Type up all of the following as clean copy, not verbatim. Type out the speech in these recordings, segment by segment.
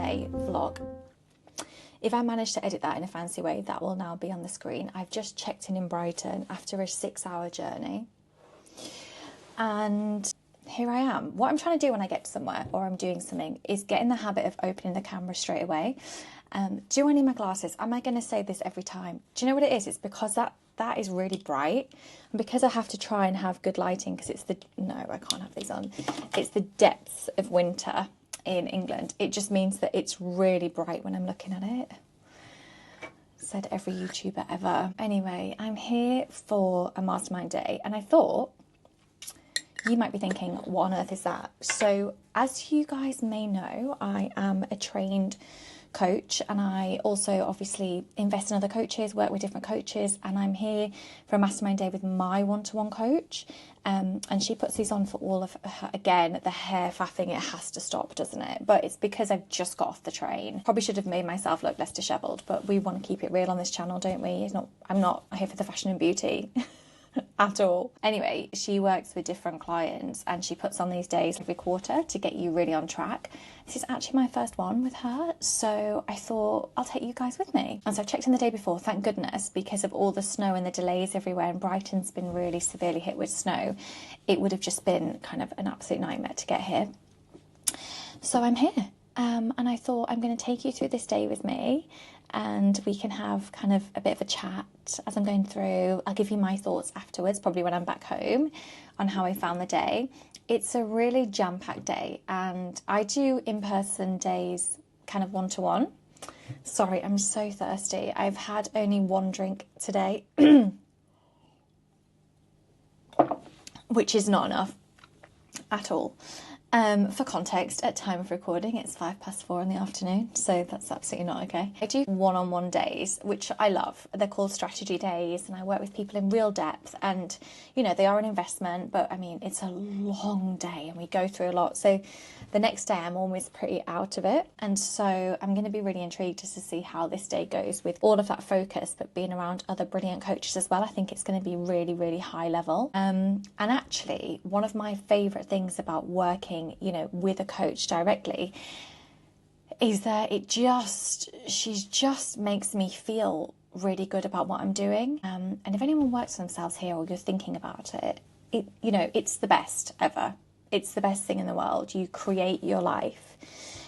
Day vlog. If I manage to edit that in a fancy way, that will now be on the screen. I've just checked in Brighton after a 6-hour journey. And here I am. What I'm trying to do when I get to somewhere or I'm doing something is get in the habit of opening the camera straight away. Do I need my glasses? Am I going to say this every time? Do you know what it is? It's because that is really bright, and because I have to try and have good lighting, because it's no, I can't have these on. It's the depths of winter in England. It just means that it's really bright when I'm looking at it. Said every YouTuber ever. Anyway, I'm here for a mastermind day, and I thought you might be thinking, what on earth is that? So, as you guys may know, I am a trained coach, and I also obviously invest in other coaches, work with different coaches, and I'm here for a mastermind day with my one-to-one coach, and she puts these on for all of her. Again, the hair faffing, it has to stop, doesn't it? But it's because I've just got off the train. Probably should have made myself look less dishevelled, but we want to keep it real on this channel, don't we? I'm not here for the fashion and beauty at all. Anyway, she works with different clients and she puts on these days every quarter to get you really on track. This is actually my first one with her, so I thought I'll take you guys with me. And so I checked in the day before, thank goodness, because of all the snow and the delays everywhere, and Brighton's been really severely hit with snow. It would have just been kind of an absolute nightmare to get here. So I'm here, and I thought I'm going to take you through this day with me, and we can have kind of a bit of a chat as I'm going through. I'll give you my thoughts afterwards, probably when I'm back home, on how I found the day. It's a really jam-packed day, and I do in-person days kind of one-to-one. Sorry, I'm so thirsty. I've had only one drink today, which is not enough at all. For context, at time of recording, it's 4:05 in the afternoon, so that's absolutely not okay. I do one-on-one days, which I love. They're called strategy days, and I work with people in real depth, and, you know, they are an investment, but I mean, it's a long day, and we go through a lot. So the next day, I'm always pretty out of it, and so I'm going to be really intrigued just to see how this day goes with all of that focus, but being around other brilliant coaches as well. I think it's going to be really, really high level. And actually, one of my favourite things about working, you know, with a coach directly is that she just makes me feel really good about what I'm doing. And if anyone works for themselves here, or you're thinking about it, you know, it's the best ever. It's the best thing in the world. You create your life.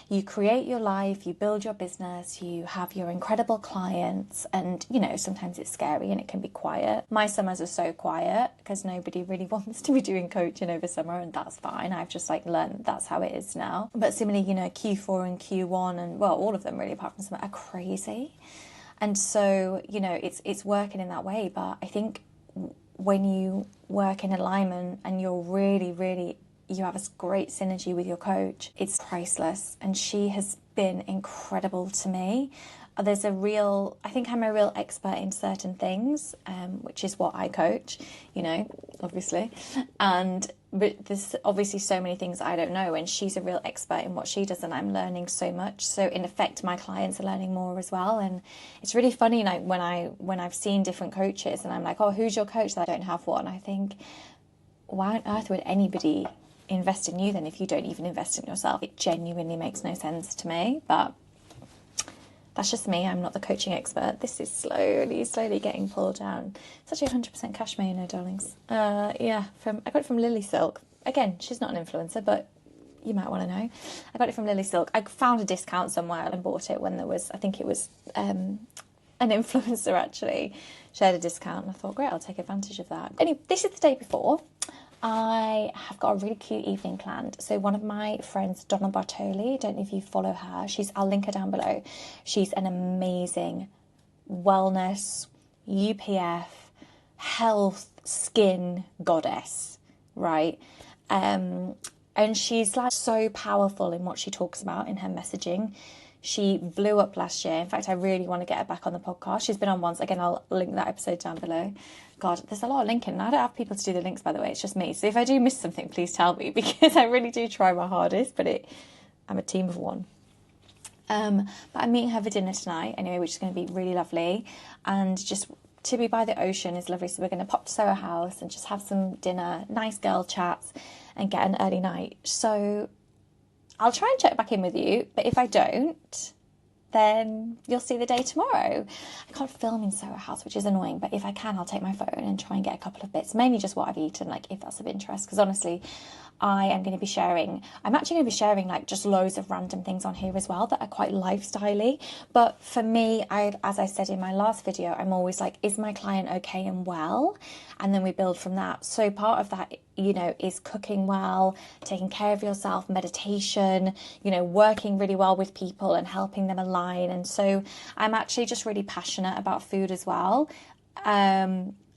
You create your life, you build your business, you have your incredible clients, and, you know, sometimes it's scary and it can be quiet. My summers are so quiet because nobody really wants to be doing coaching over summer, and that's fine. I've just learned that's how it is now. But similarly, you know, Q4 and Q1 and, well, all of them really apart from summer are crazy. And so, you know, it's working in that way. But I think when you work in alignment and you're really you have a great synergy with your coach, it's priceless. And she has been incredible to me. I think I'm a real expert in certain things, which is what I coach, you know, obviously. But there's obviously so many things I don't know, and she's a real expert in what she does, and I'm learning so much. So in effect, my clients are learning more as well. And it's really funny, like when I've seen different coaches and I'm like, oh, who's your coach? I don't have one. I think, why on earth would anybody invest in you then if you don't even invest in yourself? It genuinely makes no sense to me, but that's just me. I'm not the coaching expert. This is slowly getting pulled down. It's actually 100% cashmere, you know, darlings. Yeah, I got it from Lily Silk. Again, she's not an influencer, but you might want to know. I got it from Lily Silk. I found a discount somewhere and bought it when there was, I think it was an influencer actually shared a discount, and I thought, great, I'll take advantage of that. Anyway, this is the day before. I have got a really cute evening planned. So one of my friends, Donna Bartoli, don't know if you follow her, I'll link her down below. She's an amazing wellness, UPF, health, skin goddess, right? And she's so powerful in what she talks about in her messaging. She blew up last year. In fact, I really want to get her back on the podcast. She's been on once. Again, I'll link that episode down below. God, there's a lot of linking. I don't have people to do the links, by the way. It's just me. So if I do miss something, please tell me, because I really do try my hardest, but I'm a team of one. But I'm meeting her for dinner tonight, anyway, which is going to be really lovely. And just to be by the ocean is lovely. So we're going to pop to Soho House and just have some dinner, nice girl chats, and get an early night. So I'll try and check back in with you, but if I don't, then you'll see the day tomorrow. I can't film in Soho House, which is annoying, but if I can, I'll take my phone and try and get a couple of bits, mainly just what I've eaten, like if that's of interest, because honestly, I'm actually going to be sharing like just loads of random things on here as well that are quite lifestyle-y. But for me, as I said in my last video, I'm always like, is my client okay and well? And then we build from that. So part of that, you know, is cooking well, taking care of yourself, meditation, you know, working really well with people and helping them align. And so I'm actually just really passionate about food as well.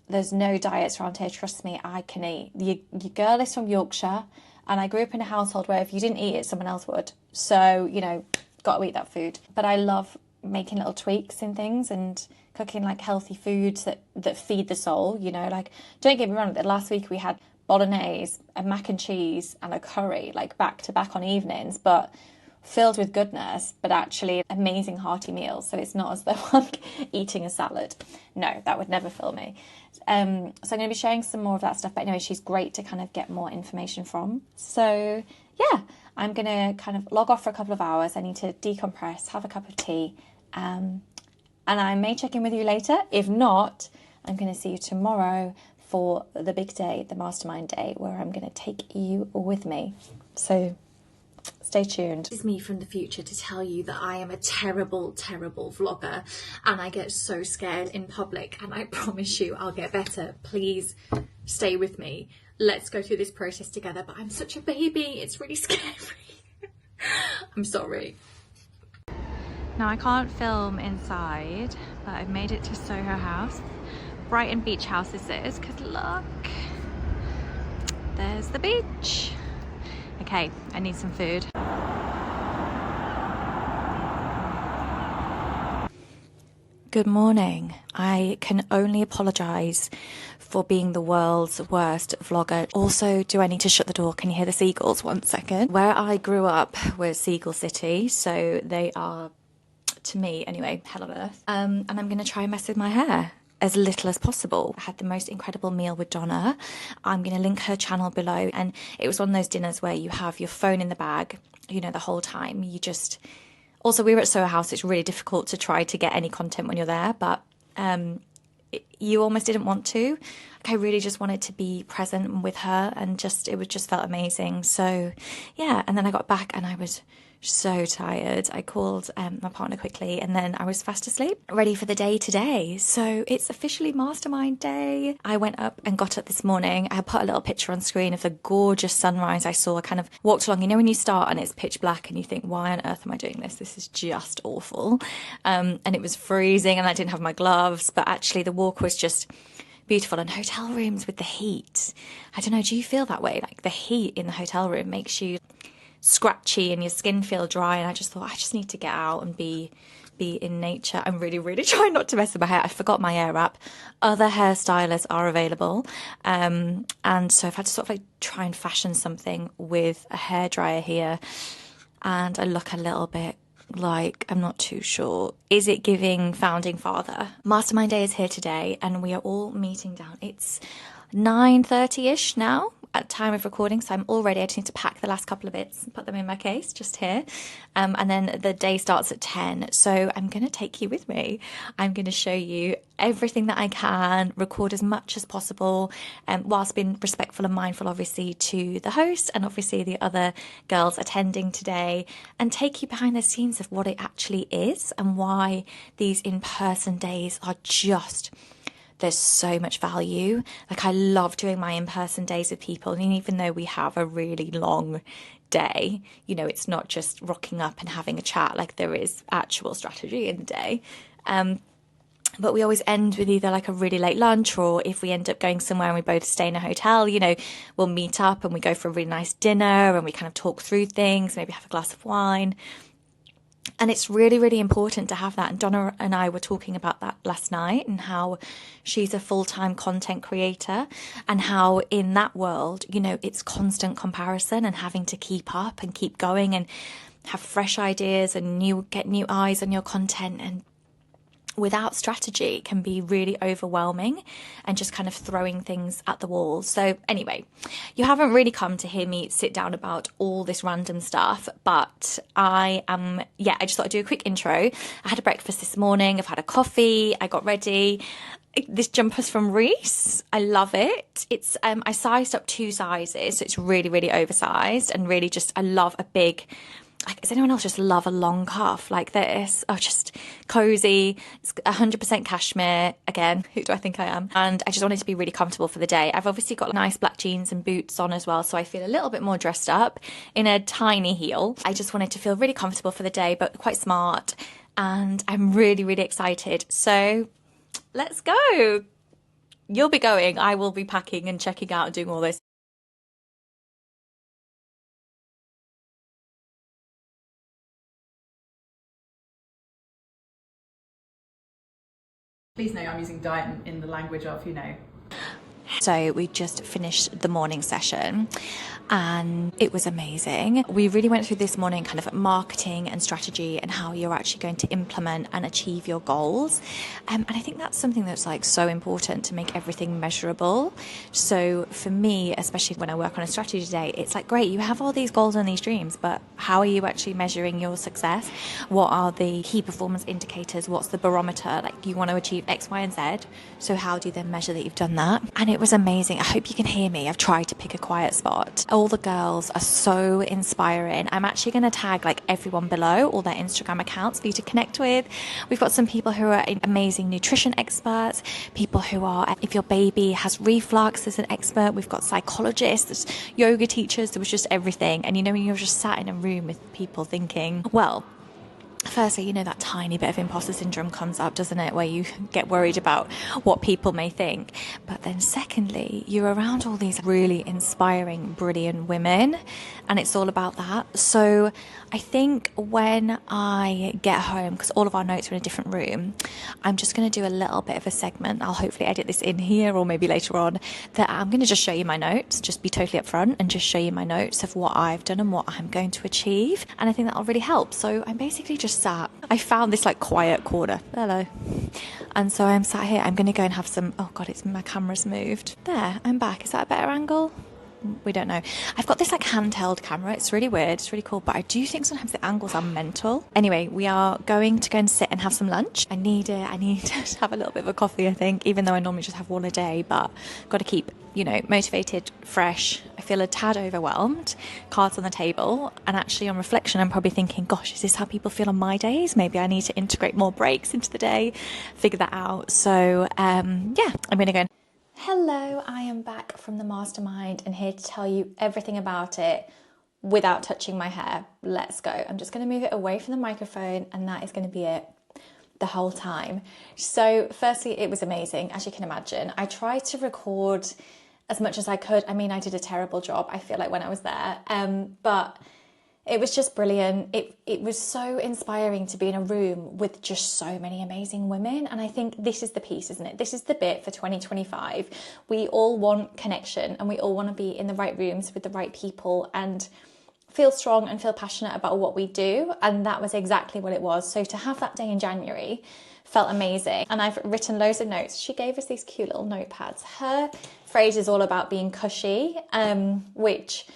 There's no diets around here, trust me, I can eat. Your girl is from Yorkshire, and I grew up in a household where if you didn't eat it, someone else would. So, you know, got to eat that food. But I love making little tweaks in things and cooking like healthy foods that feed the soul, you know. Like, don't get me wrong, last week we had bolognese, a mac and cheese and a curry, like back to back on evenings, but filled with goodness, but actually amazing hearty meals. So it's not as though I'm eating a salad. No, that would never fill me. So I'm going to be sharing some more of that stuff. But anyway, she's great to kind of get more information from. So yeah, I'm going to kind of log off for a couple of hours. I need to decompress, have a cup of tea. And I may check in with you later. If not, I'm going to see you tomorrow for the big day, the Mastermind day, where I'm going to take you with me. So stay tuned. This is me from the future to tell you that I am a terrible, terrible vlogger and I get so scared in public, and I promise you I'll get better. Please stay with me. Let's go through this process together. But I'm such a baby. It's really scary. I'm sorry. Now I can't film inside, but I've made it to Soho House. Brighton Beach House this is, because look, there's the beach. Okay, I need some food. Good morning. I can only apologise for being the world's worst vlogger. Also, do I need to shut the door? Can you hear the seagulls? 1 second. Where I grew up was Seagull City, so they are, to me anyway, hell on earth. And I'm going to try and mess with my hair as little as possible. I had the most incredible meal with Donna. I'm going to link her channel below, and it was one of those dinners where you have your phone in the bag, you know, the whole time. You just, also we were at Soho House, it's really difficult to try to get any content when you're there, but you almost didn't want to. Like, I really just wanted to be present with her, and it just felt amazing. So yeah, and then I got back and I was so tired. I called my partner quickly, and then I was fast asleep, ready for the day today. So it's officially Mastermind day. I went up and got up this morning. I put a little picture on screen of the gorgeous sunrise I saw. I kind of walked along, you know when you start and it's pitch black and you think, why on earth am I doing this? This is just awful. And it was freezing and I didn't have my gloves, but actually the walk was just beautiful. And hotel rooms with the heat, I don't know, do you feel that way? Like the heat in the hotel room makes you scratchy and your skin feel dry, and I just thought I just need to get out and be in nature. I'm really trying not to mess with my hair. I forgot my hair wrap. Other hairstylists are available, and so I've had to sort of like try and fashion something with a hairdryer here, and I look a little bit like, I'm not too sure. Is it giving founding father? Mastermind day is here today, and we are all meeting down. It's 9:30ish now at time of recording, so I'm all ready. I just need to pack the last couple of bits and put them in my case just here, and then the day starts at 10, so I'm going to take you with me. I'm going to show you everything that I can, record as much as possible, whilst being respectful and mindful obviously to the host and obviously the other girls attending today, and take you behind the scenes of what it actually is and why these in-person days are just, there's so much value. Like, I love doing my in-person days with people, and even though we have a really long day, you know, it's not just rocking up and having a chat, like there is actual strategy in the day. But we always end with either like a really late lunch, or if we end up going somewhere and we both stay in a hotel, you know, we'll meet up and we go for a really nice dinner and we kind of talk through things, maybe have a glass of wine. And it's really important to have that. And Donna and I were talking about that last night, and how she's a full-time content creator, and how in that world, you know, it's constant comparison and having to keep up and keep going and have fresh ideas and get new eyes on your content. And without strategy can be really overwhelming and just kind of throwing things at the wall. So anyway, you haven't really come to hear me sit down about all this random stuff, but I just thought I'd do a quick intro. I had a breakfast this morning, I've had a coffee, I got ready. This jumper's from Reese. I love it. It's I sized up 2 sizes, so it's really, really oversized, and really just, I love a big, like, does anyone else just love a long cuff like this? Oh, just cozy. It's 100% cashmere. Again, who do I think I am? And I just wanted to be really comfortable for the day. I've obviously got nice black jeans and boots on as well, so I feel a little bit more dressed up in a tiny heel. I just wanted to feel really comfortable for the day, but quite smart. And I'm really, really excited. So let's go. You'll be going. I will be packing and checking out and doing all this. Please know I'm using diet in the language of, So we just finished the morning session and it was amazing. We really went through this morning kind of marketing and strategy and how you're actually going to implement and achieve your goals. And I think that's something that's like so important to make everything measurable. So for me, especially when I work on a strategy day, it's like, great, you have all these goals and these dreams, but how are you actually measuring your success? What are the key performance indicators? What's the barometer? Like, you want to achieve X, Y, and Z. So how do you then measure that you've done that? And it was amazing. I hope you can hear me. I've tried to pick a quiet spot. All the girls are so inspiring. I'm actually going to tag like everyone below, all their Instagram accounts for you to connect with. We've got some people who are amazing nutrition experts, people who are, if your baby has reflux, there's an expert. We've got psychologists, there's yoga teachers, there was just everything. And when you're just sat in a room with people thinking, well, firstly, that tiny bit of imposter syndrome comes up, doesn't it, where you get worried about what people may think. But then secondly, you're around all these really inspiring, brilliant women, and it's all about that. So I think when I get home, because all of our notes are in a different room, I'm just going to do a little bit of a segment. I'll hopefully edit this in here or maybe later on, that I'm going to just show you my notes, just be totally upfront and just show you my notes of what I've done and what I'm going to achieve. And I think that'll really help. So I'm basically just sat. I found this like quiet corner. Hello. And so I'm sat here. I'm going to go and have some, oh God, my camera's moved. There, I'm back. Is that a better angle? We don't know. I've got this like handheld camera. It's really weird. It's really cool. But I do think sometimes the angles are mental. Anyway, we are going to go and sit and have some lunch. I need to have a little bit of a coffee, I think, even though I normally just have one a day, but got to keep, motivated, fresh. I feel a tad overwhelmed, cards on the table. And actually on reflection, I'm probably thinking, gosh, is this how people feel on my days? Maybe I need to integrate more breaks into the day, figure that out. So I'm going to go. Hello, I am back from the Mastermind and here to tell you everything about it without touching my hair. Let's go. I'm just going to move it away from the microphone and that is going to be it the whole time. So firstly, it was amazing, as you can imagine. I tried to record as much as I could. I mean, I did a terrible job, I feel like, when I was there, but it was just brilliant. It was so inspiring to be in a room with just so many amazing women. And I think this is the piece, isn't it? This is the bit for 2025. We all want connection and we all want to be in the right rooms with the right people and feel strong and feel passionate about what we do. And that was exactly what it was. So to have that day in January felt amazing. And I've written loads of notes. She gave us these cute little notepads. Her phrase is all about being cushy, which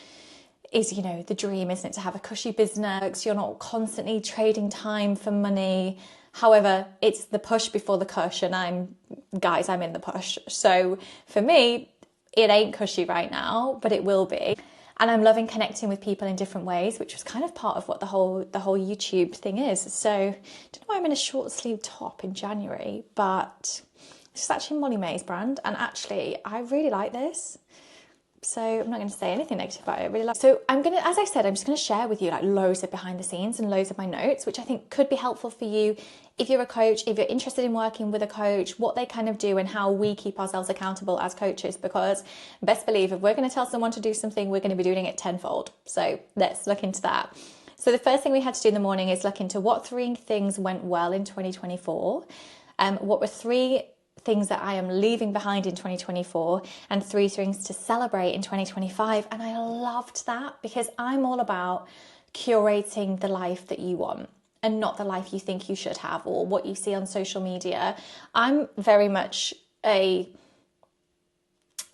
is, the dream, isn't it, to have a cushy business. You're not constantly trading time for money. However, it's the push before the cush, and I'm in the push. So for me, it ain't cushy right now, but it will be. And I'm loving connecting with people in different ways, which was kind of part of what the whole YouTube thing is. So I don't know why I'm in a short sleeve top in January, but this is actually Molly May's brand. And actually, I really like this. So I'm not going to say anything negative about it. I really like it. So as I said, I'm just going to share with you like loads of behind the scenes and loads of my notes, which I think could be helpful for you if you're a coach, if you're interested in working with a coach, what they kind of do and how we keep ourselves accountable as coaches, because best believe if we're going to tell someone to do something, we're going to be doing it tenfold. So let's look into that. So the first thing we had to do in the morning is look into what 3 things went well in 2024. What were 3 things that I am leaving behind in 2024 and 3 things to celebrate in 2025. And I loved that because I'm all about curating the life that you want. and not the life you think you should have or what you see on social media. I'm very much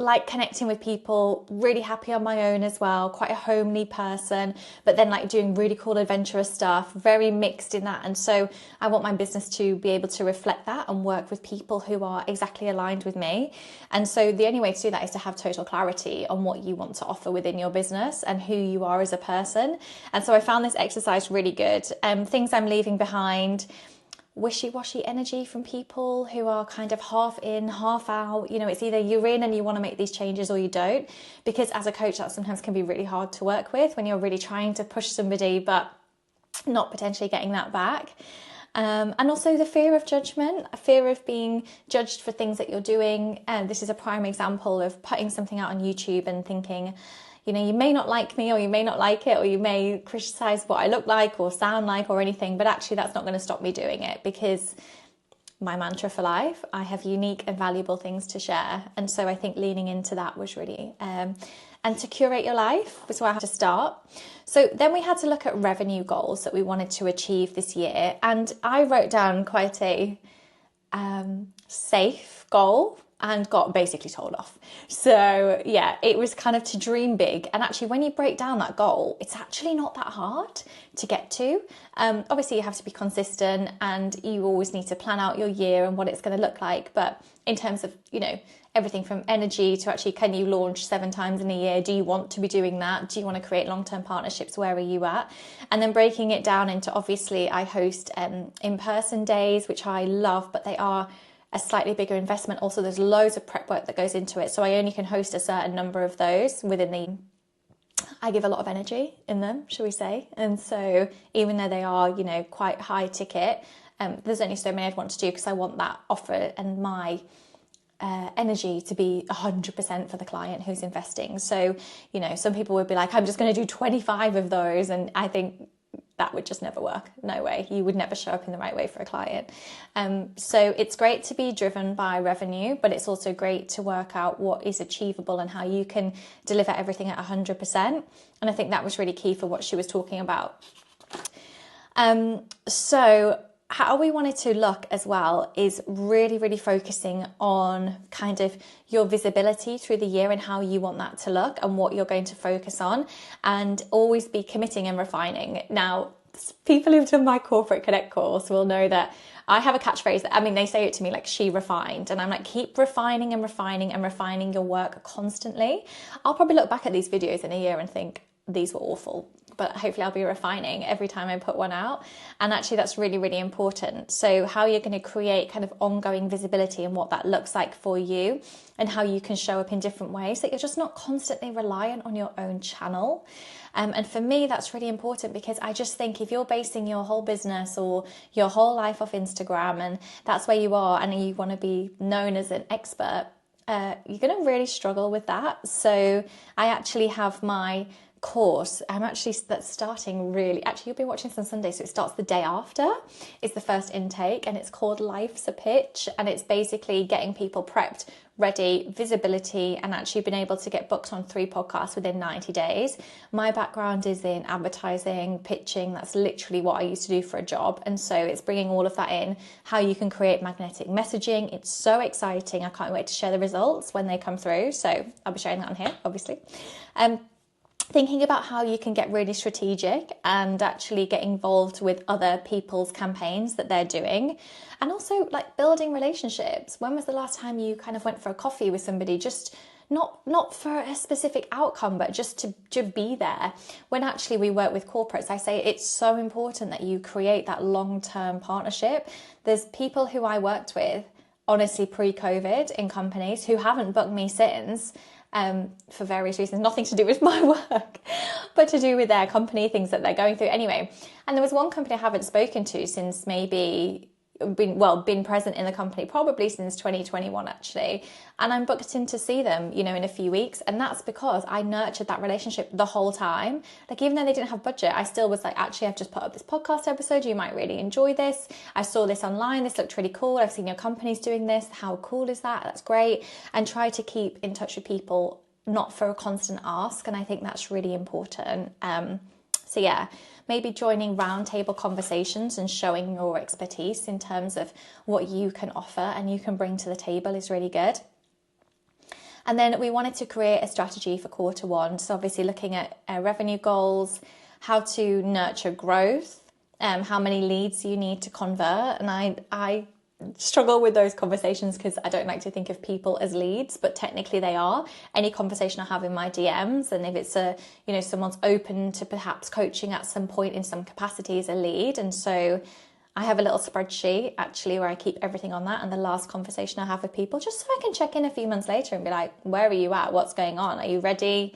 like connecting with people, really happy on my own as well, quite a homely person, but then like doing really cool adventurous stuff, very mixed in that. And so I want my business to be able to reflect that and work with people who are exactly aligned with me. And so the only way to do that is to have total clarity on what you want to offer within your business and who you are as a person. And so I found this exercise really good. Things I'm leaving behind: wishy-washy energy from people who are kind of half in, half out. You know, it's either you're in and you want to make these changes or you don't, because as a coach that sometimes can be really hard to work with when you're really trying to push somebody but not potentially getting that back. And also the fear of judgment, a fear of being judged for things that you're doing. And this is a prime example of putting something out on YouTube and thinking, you know, you may not like me, or you may not like it, or you may criticize what I look like or sound like or anything, but actually that's not going to stop me doing it, because my mantra for life, I have unique and valuable things to share. And so I think leaning into that was really, and to curate your life was where I had to start. So then we had to look at revenue goals that we wanted to achieve this year. And I wrote down quite a safe goal and got basically told off. So yeah, it was kind of to dream big. And actually, when you break down that goal, it's actually not that hard to get to. Obviously, you have to be consistent and you always need to plan out your year and what it's going to look like. But in terms of, you know, everything from energy to actually, can you launch 7 times in a year? Do you want to be doing that? Do you want to create long-term partnerships? Where are you at? And then breaking it down into, obviously, I host in-person days, which I love, but they are a slightly bigger investment. Also, there's loads of prep work that goes into it. So I only can host a certain number of those I give a lot of energy in them, shall we say. And so even though they are, you know, quite high ticket, there's only so many I'd want to do, because I want that offer and my energy to be 100% for the client who's investing. So, you know, some people would be like, I'm just going to do 25 of those. And I think that would just never work. No way. You would never show up in the right way for a client. So it's great to be driven by revenue, but it's also great to work out what is achievable and how you can deliver everything at 100%. And I think that was really key for what she was talking about. So how we wanted to look as well is really, really focusing on kind of your visibility through the year and how you want that to look and what you're going to focus on, and always be committing and refining. Now, people who've done my Corporate Connect course will know that I have a catchphrase that, I mean, they say it to me like, she refined. And I'm like, keep refining and refining and refining your work constantly. I'll probably look back at these videos in a year and think, these were awful, but hopefully I'll be refining every time I put one out. And actually that's really, really important. So how you're going to create kind of ongoing visibility and what that looks like for you, and how you can show up in different ways, that you're just not constantly reliant on your own channel. And for me, that's really important, because I just think if you're basing your whole business or your whole life off Instagram, and that's where you are, and you want to be known as an expert, you're going to really struggle with that. So I actually have my course, that's starting really, actually you'll be watching this on Sunday, so it starts the day after, it's the first intake, and it's called Life's a Pitch, and it's basically getting people prepped, ready, visibility, and actually been able to get booked on 3 podcasts within 90 days. My background is in advertising, pitching. That's literally what I used to do for a job. And so it's bringing all of that in, how you can create magnetic messaging. It's so exciting. I can't wait to share the results when they come through. So I'll be sharing that on here, obviously. Thinking about how you can get really strategic and actually get involved with other people's campaigns that they're doing. And also like building relationships. When was the last time you kind of went for a coffee with somebody, just not for a specific outcome, but just to be there? When actually we work with corporates, I say it's so important that you create that long-term partnership. There's people who I worked with, honestly, pre-COVID in companies who haven't booked me since, for various reasons, nothing to do with my work, but to do with their company, things that they're going through anyway. And there was one company I haven't spoken to since maybe been present in the company probably since 2021 actually, and I'm booked in to see them, in a few weeks. And that's because I nurtured that relationship the whole time. Like, even though they didn't have budget, I still was like, actually, I've just put up this podcast episode, you might really enjoy this. I saw this online, this looked really cool, I've seen your company's doing this, how cool is that? That's great. And try to keep in touch with people, not for a constant ask. And I think that's really important. So yeah, maybe joining roundtable conversations and showing your expertise in terms of what you can offer and you can bring to the table is really good. And then we wanted to create a strategy for quarter one. So obviously looking at revenue goals, how to nurture growth, how many leads you need to convert. And I struggle with those conversations because I don't like to think of people as leads, but technically they are. Any conversation I have in my DMs, and if it's someone's open to perhaps coaching at some point in some capacity, is a lead. And so I have a little spreadsheet actually where I keep everything on that, and the last conversation I have with people, just so I can check in a few months later and be like, where are you at? What's going on? Are you ready?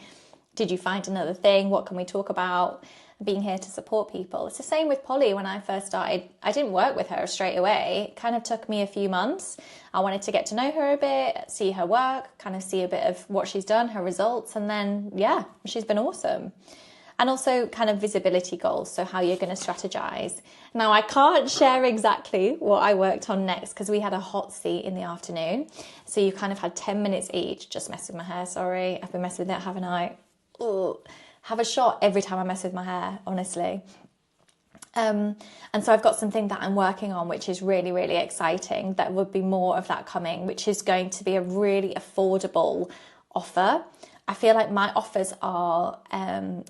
Did you find another thing? What can we talk about? Being here to support people. It's the same with Polly. When I first started, I didn't work with her straight away. It kind of took me a few months. I wanted to get to know her a bit, see her work, kind of see a bit of what she's done, her results, and then yeah, she's been awesome. And also kind of visibility goals, so how you're going to strategize. Now, I can't share exactly what I worked on next because we had a hot seat in the afternoon. So you kind of had 10 minutes each. Just mess with my hair, sorry. I've been messing with it, haven't I? Ugh. Have a shot every time I mess with my hair, honestly. And so I've got something that I'm working on, which is really, really exciting. That would be more of that coming, which is going to be a really affordable offer. I feel like my offers are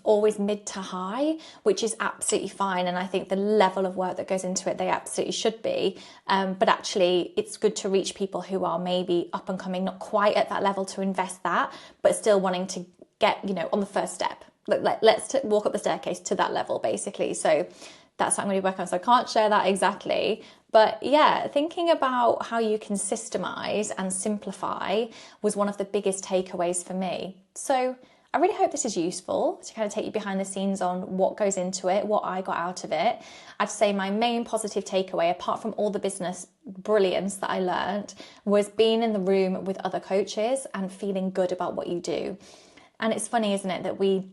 always mid to high, which is absolutely fine. And I think the level of work that goes into it, they absolutely should be. But actually, it's good to reach people who are maybe up and coming, not quite at that level to invest that, but still wanting to get, on the first step. Let's walk up the staircase to that level, basically. So that's what I'm going to work on. So I can't share that exactly. But yeah, thinking about how you can systemize and simplify was one of the biggest takeaways for me. So I really hope this is useful to kind of take you behind the scenes on what goes into it, what I got out of it. I'd say my main positive takeaway, apart from all the business brilliance that I learned, was being in the room with other coaches and feeling good about what you do. And it's funny, isn't it, that we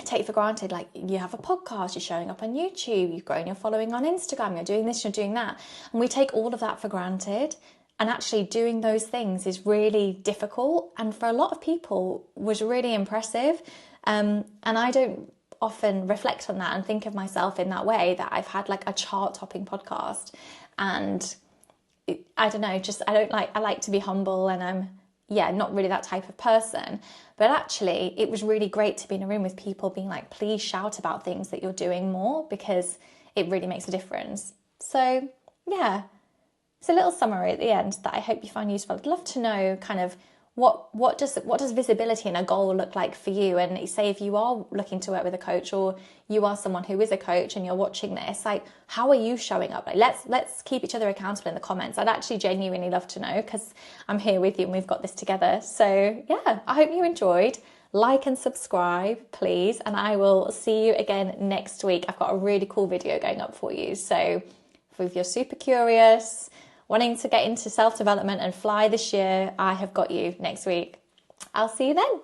take for granted, like you have a podcast, you're showing up on YouTube, you've grown your following on Instagram, you're doing this, you're doing that. And we take all of that for granted. And actually doing those things is really difficult. And for a lot of people was really impressive. And I don't often reflect on that and think of myself in that way, that I've had like a chart topping podcast. And I don't know, I like to be humble, and I'm not really that type of person. But actually, it was really great to be in a room with people being like, please shout about things that you're doing more, because it really makes a difference. So yeah, it's a little summary at the end that I hope you find useful. I'd love to know kind of what does visibility and a goal look like for you? And say if you are looking to work with a coach, or you are someone who is a coach and you're watching this, like how are you showing up? Like let's keep each other accountable in the comments. I'd actually genuinely love to know, because I'm here with you and we've got this together. So yeah, I hope you enjoyed. Like and subscribe, please, and I will see you again next week. I've got a really cool video going up for you. So if you're super curious, wanting to get into self-development and fly this year, I have got you next week. I'll see you then.